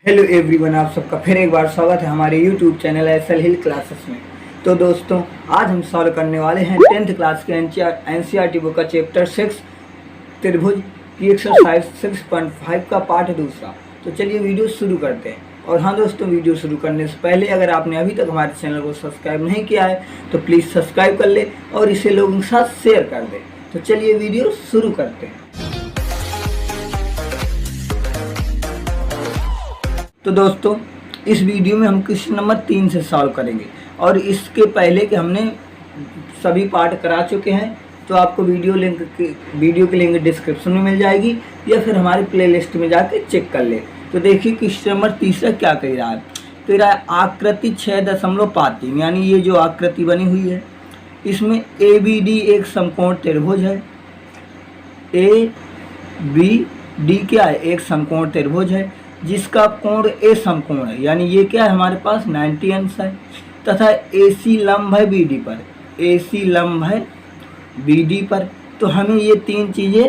Hello everyone, आप सबका फिर एक बार स्वागत है हमारे यूट्यूब चैनल एसएल हिल क्लासेस में। तो दोस्तों, आज हम सॉल्व करने वाले हैं 10th क्लास के एनसीईआरटी बुक का चैप्टर 6 त्रिभुज की एक्सरसाइज 6.5 का पार्ट दूसरा। तो चलिए वीडियो शुरू करते हैं। और हाँ दोस्तों, वीडियो शुरू करने से पहले अगर आपने अभी तक हमारे चैनल को सब्सक्राइब नहीं किया है तो प्लीज़ सब्सक्राइब कर ले और इसे लोगों के साथ शेयर कर दें। तो चलिए वीडियो शुरू करते हैं। तो दोस्तों, इस वीडियो में हम क्वेश्चन नंबर 3 से सॉल्व करेंगे और इसके पहले के हमने सभी पार्ट करा चुके हैं। तो आपको वीडियो की लिंक डिस्क्रिप्शन में मिल जाएगी या फिर हमारे प्लेलिस्ट में जाके चेक कर ले। तो देखिए क्वेश्चन नंबर तीसरा क्या कह रहा है। कह रहा है आकृति 6.53, यानी ये जो आकृति बनी हुई है इसमें ABD एक समकोण त्रिभुज है। ABD क्या है? एक समकोण त्रिभुज है जिसका कोण ए समकोण है, यानी ये क्या है हमारे पास 90 अंश है, तथा AC लंब है BD पर। AC लंब है BD पर। तो हमें ये तीन चीज़ें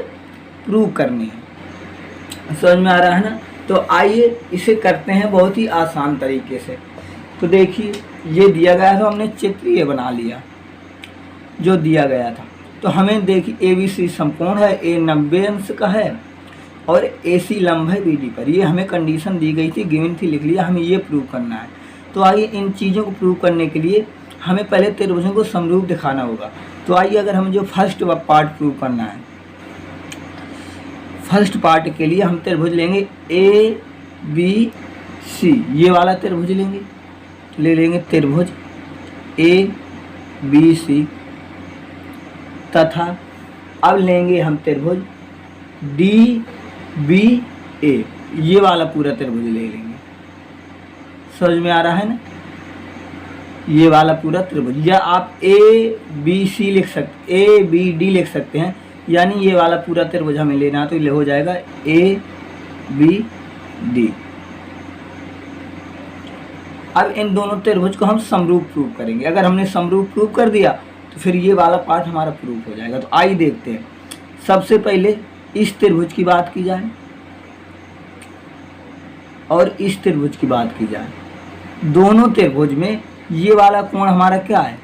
प्रूव करनी है। समझ में आ रहा है ना? तो आइए इसे करते हैं बहुत ही आसान तरीके से। तो देखिए, ये दिया गया था, हमने चित्र ये बना लिया जो दिया गया था। तो हमें देखिए ABC समकोण है, A 90 अंश का है और AC लंब है BD पर। ये हमें कंडीशन दी गई थी, गिवन थी, लिख लिया। हमें ये प्रूव करना है। तो आइए इन चीज़ों को प्रूव करने के लिए हमें पहले त्रिभुजों को समरूप दिखाना होगा। तो आइए, अगर हम जो फर्स्ट पार्ट प्रूव करना है, फर्स्ट पार्ट के लिए हम त्रिभुज लेंगे ABC। ये वाला त्रिभुज लेंगे, ले लेंगे त्रिभुज ABC, तथा अब लेंगे हम त्रिभुज DBA। ये वाला पूरा त्रिभुज ले लेंगे। समझ में आ रहा है ना? ये वाला पूरा त्रिभुज, या आप ABC लिख सकते, ABD लिख सकते हैं, यानी ये वाला पूरा त्रिभुज हमें लेना है। तो ये हो जाएगा ABD। अब इन दोनों त्रिभुज को हम समरूप प्रूव करेंगे। अगर हमने समरूप प्रूव कर दिया तो फिर ये वाला पार्ट हमारा प्रूव हो जाएगा। तो आइए देखते हैं। सबसे पहले इस त्रिभुज की बात की जाए और इस त्रिभुज की बात की जाए। दोनों त्रिभुज में ये वाला कोण हमारा क्या है?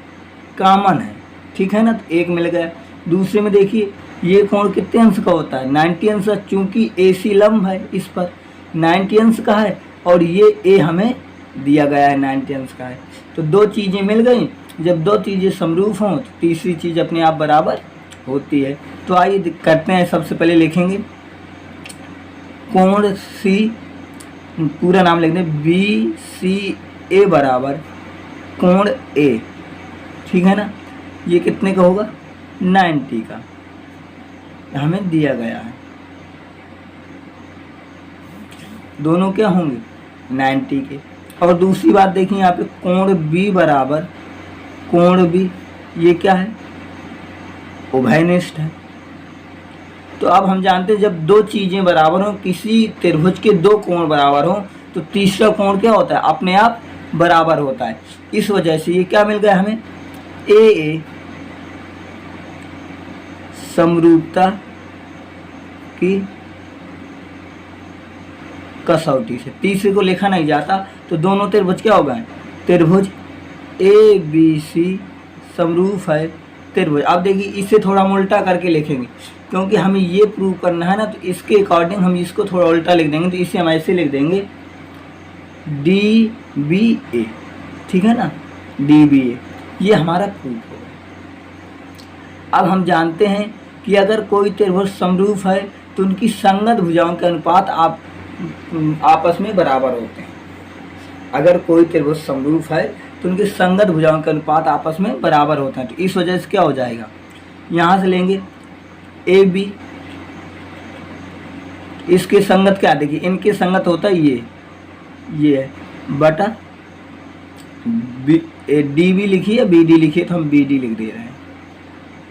कॉमन है, ठीक है ना? तो एक मिल गया। दूसरे में देखिए, ये कोण कितने अंश का होता है? 90 अंश का, चूंकि AC लंब है इस पर 90 अंश का है और ये A हमें दिया गया है 90 अंश का है। तो दो चीज़ें मिल गई। जब दो चीज़ें समरूप हों तो तीसरी चीज़ अपने आप बराबर होती है। तो आइए करते हैं। सबसे पहले लिखेंगे कोण C, पूरा नाम लिख दें, BCA बराबर कोण A, ठीक है ना? ये कितने का होगा? 90 का हमें दिया गया है। दोनों क्या होंगे? 90 के। और दूसरी बात देखिए यहाँ पे कोण B बराबर कोण B, ये क्या है? उभयनिष्ठ है। तो अब हम जानते हैं जब दो चीज़ें बराबर हों, किसी त्रिभुज के दो कोण बराबर हों, तो तीसरा कोण क्या होता है? अपने आप बराबर होता है। इस वजह से ये क्या मिल गया हमें? AA समरूपता की कसौटी से। तीसरे को लिखा नहीं जाता। तो दोनों त्रिभुज क्या हो गए? त्रिभुज ABC समरूप है त्रिभुज। अब देखिए, इसे थोड़ा हम उल्टा करके लिखेंगे क्योंकि हमें ये प्रूव करना है ना। तो इसके अकॉर्डिंग हम इसको थोड़ा उल्टा लिख देंगे। तो इसे हम ऐसे लिख देंगे DBA, ठीक है ना? DBA ये हमारा प्रूफ हो गया। अब हम जानते हैं कि अगर कोई त्रिभुज समरूप है तो उनकी संगत भुजाओं के अनुपात आपस में बराबर होते हैं। अगर कोई त्रिभुज समरूप है तो उनकी संगत भुजाओं के अनुपात आपस में बराबर होते हैं। तो इस वजह से क्या हो जाएगा? यहाँ से लेंगे AB, इसके संगत क्या? देखिए, इनके संगत होता है ये है बटा DB लिखिए, BD लिखिए, तो हम BD लिख दे रहे हैं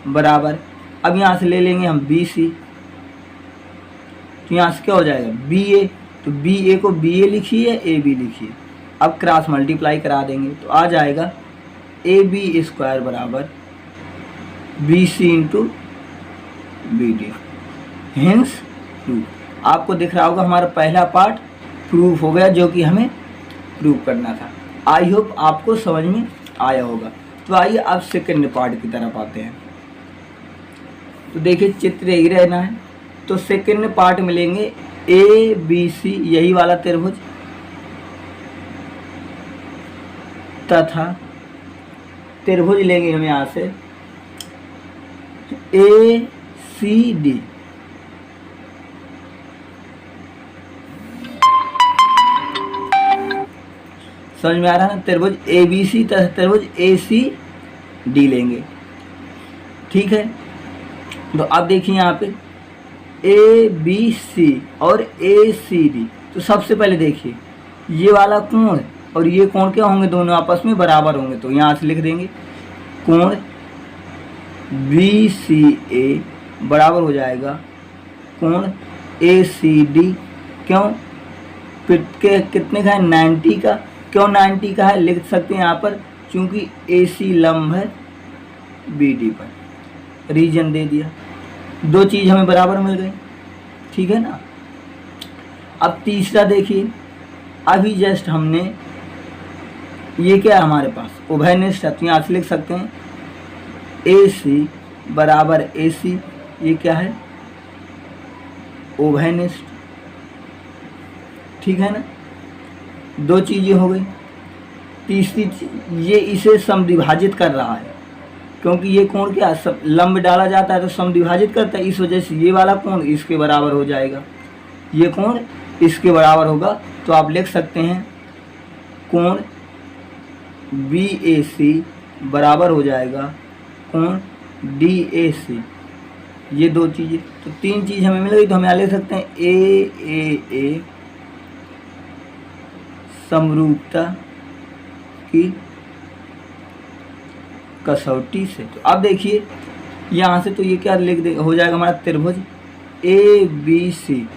बराबर। अब यहाँ से ले लेंगे हम BC, तो यहाँ से क्या हो जाएगा? BA। तो BA को BA लिखिए, AB लिखिए। अब क्रॉस मल्टीप्लाई करा देंगे तो आ जाएगा AB स्क्वायर बराबर BC इंटू BD। हेंस 2। आपको दिख रहा होगा हमारा पहला पार्ट प्रूफ हो गया जो कि हमें प्रूफ करना था। आई होप आपको समझ में आया होगा। तो आइए अब सेकंड पार्ट की तरफ आते हैं। तो देखिए चित्र यही रहना है। तो सेकंड पार्ट मिलेंगे ए बी सी, यही वाला त्रिभुज, तथा त्रिभुज लेंगे हम यहाँ से ए सी डी। समझ में आ रहा है ना? त्रिभुज ए बी सी तथा त्रिभुज ए सी डी लेंगे। ठीक है, तो अब देखिए यहाँ पे ए बी सी और ए सी डी। तो सबसे पहले देखिए ये वाला कोण और ये कोण क्या होंगे, दोनों आपस में बराबर होंगे। तो यहाँ से लिख देंगे कोण बी सी ए बराबर हो जाएगा कोण ए सी डी। क्यों? कितने का है? 90 का। क्यों 90 का है? लिख सकते हैं यहाँ पर क्योंकि ए सी लंब है बी डी पर। रीजन दे दिया, दो चीज़ हमें बराबर मिल गई। ठीक है ना? अब तीसरा देखिए, अभी जस्ट हमने ये क्या है हमारे पास उभयनिष्ठ है। तो यहाँ से लिख सकते हैं ए सी बराबर ए सी, ये क्या है? उभयनिष्ठ। ठीक है ना? दो चीज़ें हो गई। तीसरी चीज, ये इसे समद्विभाजित कर रहा है क्योंकि ये कोण क्या सब लंब डाला जाता है तो समद्विभाजित करता है। इस वजह से ये वाला कोण इसके बराबर हो जाएगा, ये कोण इसके बराबर होगा। तो आप लिख सकते हैं कोण बी ए सी बराबर हो जाएगा कोण डी ए सी। ये दो चीज़ें, तो तीन चीज़ हमें मिल गई। तो हम यहाँ लिख सकते हैं ए समरूपता की कसौटी से। तो अब देखिए यहाँ से तो ये क्या लिख दे हो जाएगा हमारा त्रिभुज ए बी सी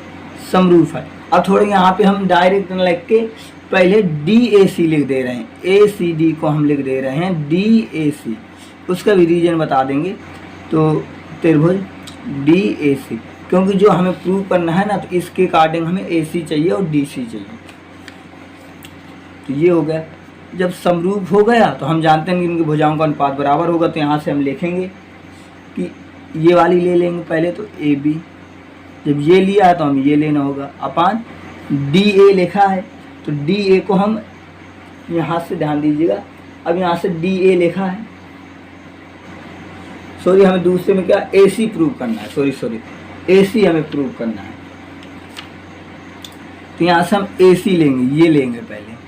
समरूप है। अब थोड़े यहाँ पे हम डायरेक्ट लिख के पहले डी ए सी लिख दे रहे हैं, ए सी डी को हम लिख दे रहे हैं डी ए सी, उसका भी रीजन बता देंगे। तो त्रिभुज डी ए सी, क्योंकि जो हमें प्रूव करना है ना तो इसके अकॉर्डिंग हमें ए सी चाहिए और डी सी चाहिए। तो ये हो गया। जब समरूप हो गया तो हम जानते हैं कि इनकी भुजाओं का अनुपात बराबर होगा। तो यहाँ से हम लिखेंगे कि ये वाली ले लेंगे पहले, तो ए बी, जब ये लिया है तो हम ये लेना होगा अपान डी ए लिखा है। तो डी ए को हम यहाँ से ध्यान दीजिएगा, अब यहाँ से डी ए लिखा है, सॉरी हमें दूसरे में क्या ए सी प्रूव करना है, सॉरी ए सी हमें प्रूव करना है। तो यहाँ से हम ए सी लेंगे, ये लेंगे पहले,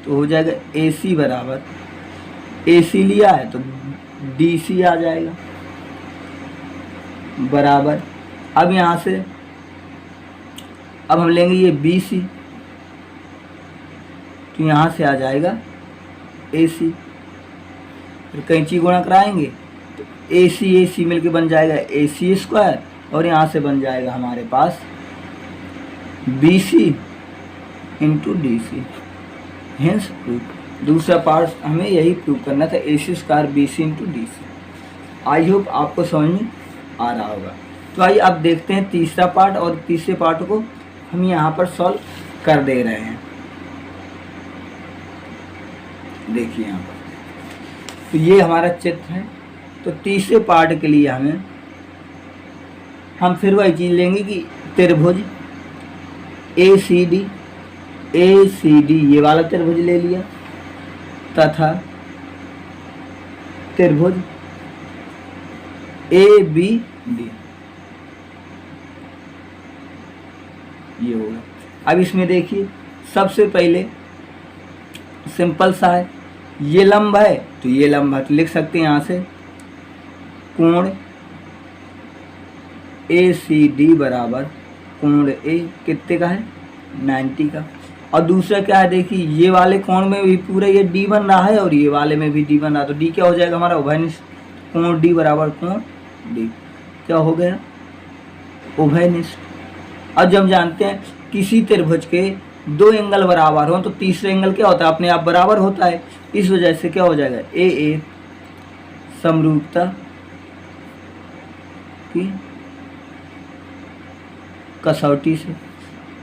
तो हो जाएगा ए सी बराबर, ए सी लिया है तो डी सी आ जाएगा बराबर। अब यहाँ से अब हम लेंगे ये बी सी, तो यहाँ से आ जाएगा ए सी, फिर कैंची गुणा कराएंगे तो ए सी मिलके बन जाएगा ए सी स्क्वायर, और यहाँ से बन जाएगा हमारे पास B C into D C. Hence proof. दूसरा पार्ट हमें यही प्रूव करना था, A C square B C into D C. I hope आपको समझ में आ रहा होगा। तो आइए अब देखते हैं तीसरा पार्ट, और तीसरे पार्ट को हम यहाँ पर सॉल्व कर दे रहे हैं। देखिए यहाँ पर तो ये हमारा चित्र है। तो तीसरे पार्ट के लिए हम फिर वही चीज़ लेंगे कि त्रिभुज ए सी डी, ये वाला त्रिभुज ले लिया, तथा त्रिभुज ए बी डी, ये होगा। अब इसमें देखिए सबसे पहले सिंपल सा है, ये लंब है तो ये लंब है, तो लिख सकते हैं यहाँ से कोण ए सी डी बराबर कोण ए कितने का है 90 का। और दूसरा क्या है देखिए, ये वाले कोण में भी पूरा ये डी बन रहा है और ये वाले में भी डी बन रहा है, तो डी क्या हो जाएगा हमारा उभयनिष्ठ। कोण डी बराबर कोण डी क्या हो गया उभयनिष्ठ। अब जब हम जानते हैं किसी त्रिभुज के दो एंगल बराबर हो तो तीसरा एंगल क्या होता है अपने आप बराबर होता है, इस वजह से क्या हो जाएगा ए समरूपता की कसौटी से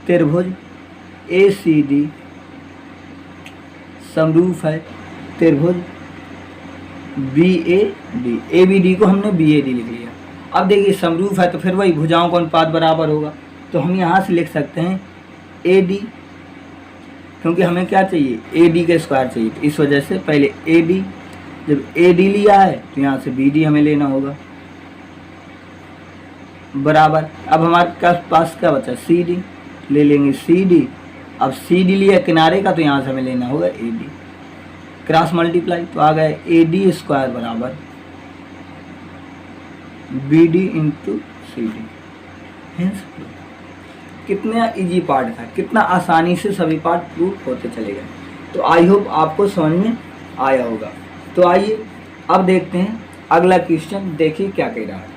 त्रिभुज ACD समरूप है त्रिभुज BAD। ABD को हमने BAD लिख लिया। अब देखिए समरूप है तो फिर वही भुजाओं का अनुपात बराबर होगा, तो हम यहाँ से लिख सकते हैं AD, क्योंकि हमें क्या चाहिए, AD का स्क्वायर चाहिए। तो इस वजह से पहले AD, जब AD लिया है तो यहाँ से BD हमें लेना होगा बराबर। अब हमारे पास क्या बचा, CD, ले लेंगे CD। अब CD लिया किनारे का तो यहाँ से हमें लेना होगा AD, क्रॉस मल्टीप्लाई, तो आ गया AD स्क्वायर बराबर BD इंटू CD। हेंस कितना इजी पार्ट था, कितना आसानी से सभी पार्ट प्रूफ होते चले गए। तो आई होप आपको समझ में आया होगा। तो आइए अब देखते हैं अगला क्वेश्चन। देखिए क्या कह रहा है,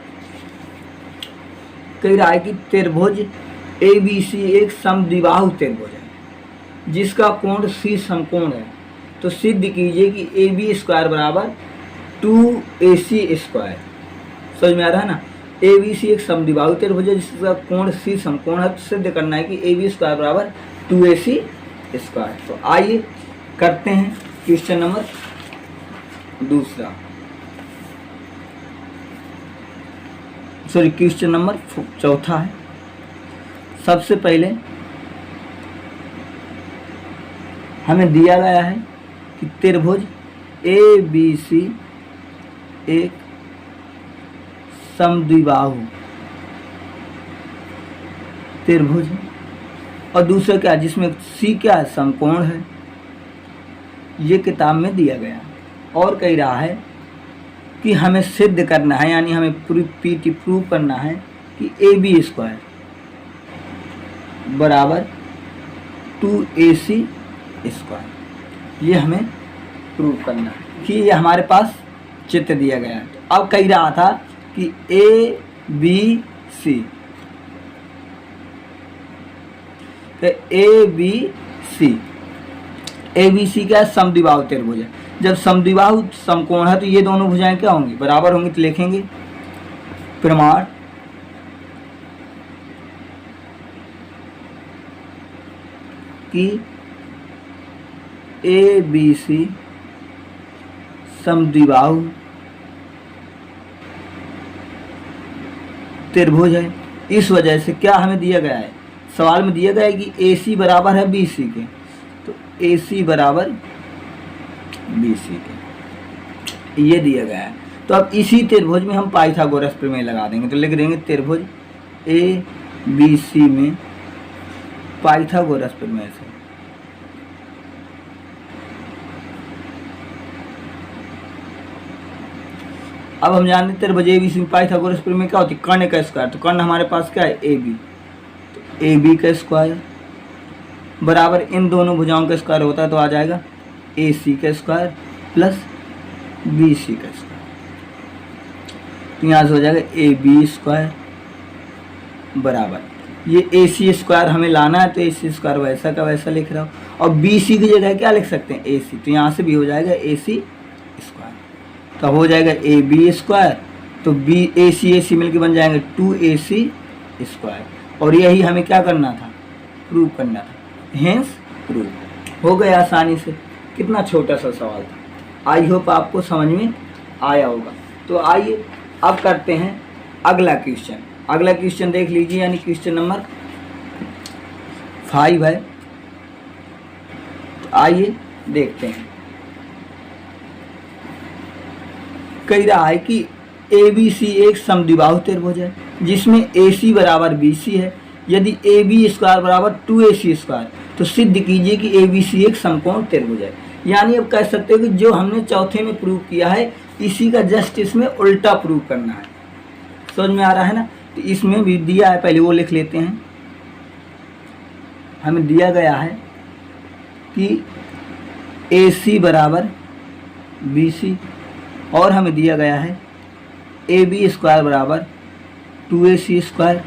कह रहा है कि त्रिभुज ABC एक समद्विबाहु त्रिभुज है जिसका कोण C समकोण है, तो सिद्ध कीजिए कि AB स्क्वायर बराबर 2AC स्क्वायर। समझ में आ रहा है ना, ABC एक समद्विबाहु त्रिभुज है जिसका कोण C समकोण है, तो सिद्ध करना है कि AB स्क्वायर बराबर 2AC स्क्वायर। तो आइए करते हैं क्वेश्चन नंबर दूसरा, सॉरी क्वेश्चन नंबर चौथा है। सबसे पहले हमें दिया गया है कि त्रिभुज ABC एक समद्विबाहु त्रिभुज है, और दूसरा क्या, जिसमें C क्या है, समकोण है। ये किताब में दिया गया और कह रहा है कि हमें सिद्ध करना है, यानी हमें प्रूव करना है कि AB स्क्वायर बराबर 2AC स्क्वायर। ये हमें प्रूव करना है कि ये हमारे पास चित्र दिया गया है। तो अब कह रहा था कि ABC क्या समद्विबाहु त्रिभुज है। जब समद्विबाहु समकोण है तो ये दोनों भुजाएं क्या होंगी, बराबर होंगी। तो लिखेंगे प्रमाण कि ABC समद्विबाहु त्रिभुज है। इस वजह से क्या हमें दिया गया है, सवाल में दिया गया है कि AC बराबर है BC के, तो AC बराबर BC के, ये दिया गया है। तो अब इसी त्रिभुज में हम पाइथागोरस प्रमेय लगा देंगे। तो लिख देंगे त्रिभुज ABC में पाइथागोरस प्रमेय से अब हम जानते हैं त्रिभुज ABC में पाइथागोरस प्रमेय क्या होती है, कर्ण का स्क्वायर। तो कर्ण हमारे पास क्या है, AB, तो AB का स्क्वायर बराबर इन दोनों भुजाओं का स्क्वायर होता है, तो आ जाएगा AC का स्क्वायर प्लस BC का स्क्वायर। तो यहाँ से हो जाएगा AB स्क्वायर बराबर, ये AC स्क्वायर हमें लाना है तो AC स्क्वायर वैसा का वैसा लिख रहा हूँ, और BC की जगह क्या लिख सकते हैं, AC। तो यहाँ से भी हो जाएगा AC स्क्वायर, तो हो जाएगा AB स्क्वायर, तो AC मिलकर बन जाएंगे 2AC स्क्वायर। और यही हमें क्या करना था, प्रूव करना था। हेंस प्रूव हो गया आसानी से। कितना छोटा सा सवाल था, आई होप आपको समझ में आया होगा। तो आइए अब करते हैं अगला क्वेश्चन। अगला क्वेश्चन देख लीजिए, यानी क्वेश्चन नंबर 5 है। तो आइए देखते हैं। कह रहा है कि ABC एक समद्विबाहु त्रिभुज है जिसमें AC बराबर BC है। यदि AB स्क्वायर बराबर 2AC स्क्वायर, तो सिद्ध कीजिए कि ABC एक समकोण त्रिभुज है। यानी अब कह सकते हो कि जो हमने चौथे में प्रूव किया है इसी का जस्ट इसमें उल्टा प्रूव करना है। समझ में आ रहा है ना। तो इसमें भी दिया है, पहले वो लिख लेते हैं। हमें दिया गया है कि AC बराबर BC, और हमें दिया गया है AB स्क्वायर बराबर 2AC स्क्वायर,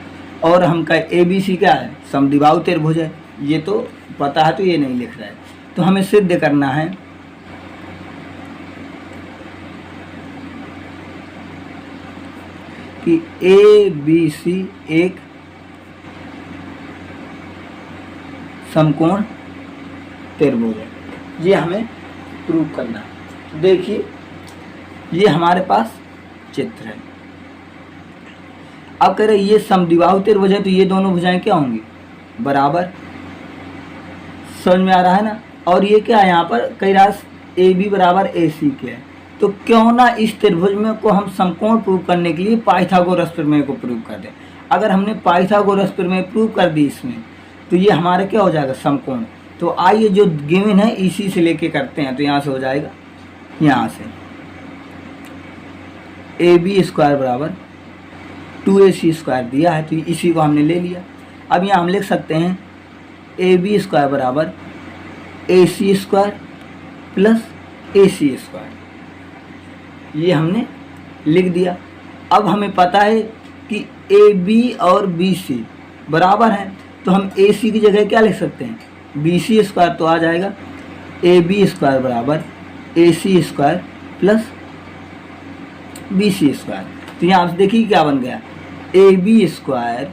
और हम का ABC क्या है, समद्विबाहु त्रिभुज है। ये तो पता है, तो ये नहीं लिख रहा है। तो हमें सिद्ध करना है कि ABC एक समकोण त्रिभुज है, ये हमें प्रूव करना है। देखिए ये हमारे पास चित्र है। अब कह रहे ये समद्विबाहु त्रिभुज है, तो ये दोनों भुजाएं क्या होंगी, बराबर। समझ में आ रहा है ना। और ये क्या है, यहाँ पर कई रास ए बी बराबर ए सी के है, तो क्यों ना इस त्रिभुज में को हम समकोण प्रूव करने के लिए पाइथागोरस प्रमेय को प्रूव कर दें। अगर हमने पाइथागोरस प्रमेय प्रूव कर दी इसमें, तो ये हमारा क्या हो जाएगा, समकोण। तो आइए जो गिवन है इसी से लेके करते हैं। तो यहाँ से हो जाएगा, यहाँ से ए बी स्क्वायर बराबर 2ac स्क्वायर दिया है, तो इसी को हमने ले लिया। अब यहाँ हम लिख सकते हैं ए बी स्क्वायर बराबर AC square plus AC square, ये हमने लिख दिया। अब हमें पता है कि AB और BC बराबर हैं, तो हम AC की जगह क्या लिख सकते हैं, BC स्क्वायर। तो आ जाएगा AB स्क्वायर बराबर AC square plus BC square. तो यहाँ आप देखिए क्या बन गया, AB स्क्वायर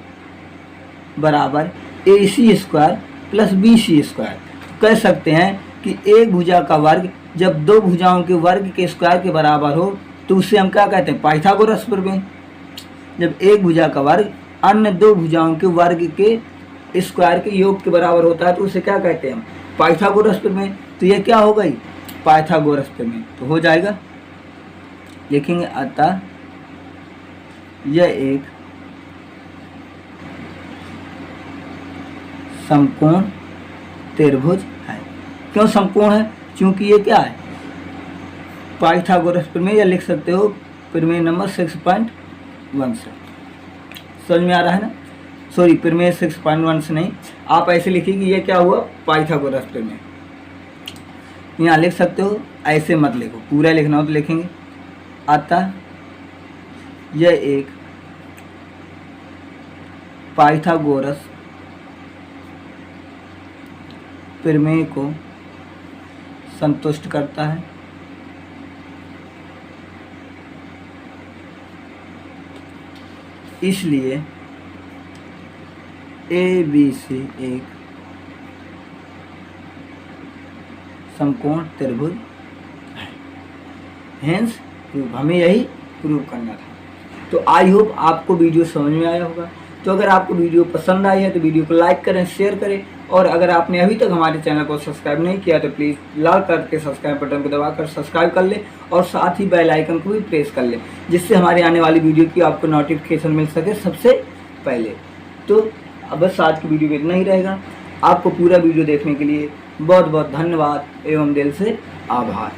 बराबर AC square plus BC square. कह सकते हैं कि एक भुजा का वर्ग जब दो भुजाओं के वर्ग के स्क्वायर के बराबर हो, तो उसे हम क्या कहते हैं, पाइथागोरस प्रमेय। जब एक भुजा का वर्ग अन्य दो भुजाओं के वर्ग के स्क्वायर के योग के बराबर होता है, तो उसे क्या कहते हैं हम, पाइथागोरस प्रमेय। तो यह क्या हो गई, पाइथागोरस प्रमेय। तो हो जाएगा, लिखेंगे अतः यह एक समकोण त्रिभुज है। क्यों समकोण है, क्योंकि ये क्या है, पाइथागोरस प्रमेय, या लिख सकते हो प्रमेय नंबर 6.1 से। समझ में आ रहा है ना, सॉरी प्रमेय 6.1 से नहीं, आप ऐसे लिखिए कि ये क्या हुआ, पाइथागोरस प्रमेय। यहाँ लिख सकते हो, ऐसे मत लिखो, पूरा लिखना हो तो लिखेंगे अतः यह एक पाइथागोरस प्रमेय को संतुष्ट करता है। इसलिए ABC एक समकोण त्रिभुज है। हेंस प्रूफ, हमें यही प्रूव करना था। तो आई होप आपको वीडियो समझ में आया होगा। तो अगर आपको वीडियो पसंद आई है तो वीडियो को लाइक करें, शेयर करें, और अगर आपने अभी तक हमारे चैनल को सब्सक्राइब नहीं किया तो प्लीज़ लाल कलर के सब्सक्राइब बटन को दबाकर सब्सक्राइब कर ले, और साथ ही बेल आइकन को भी प्रेस कर ले, जिससे हमारे आने वाली वीडियो की आपको नोटिफिकेशन मिल सके सबसे पहले। तो अब बस आज की वीडियो में इतना ही रहेगा। आपको पूरा वीडियो देखने के लिए बहुत बहुत धन्यवाद एवं दिल से आभार।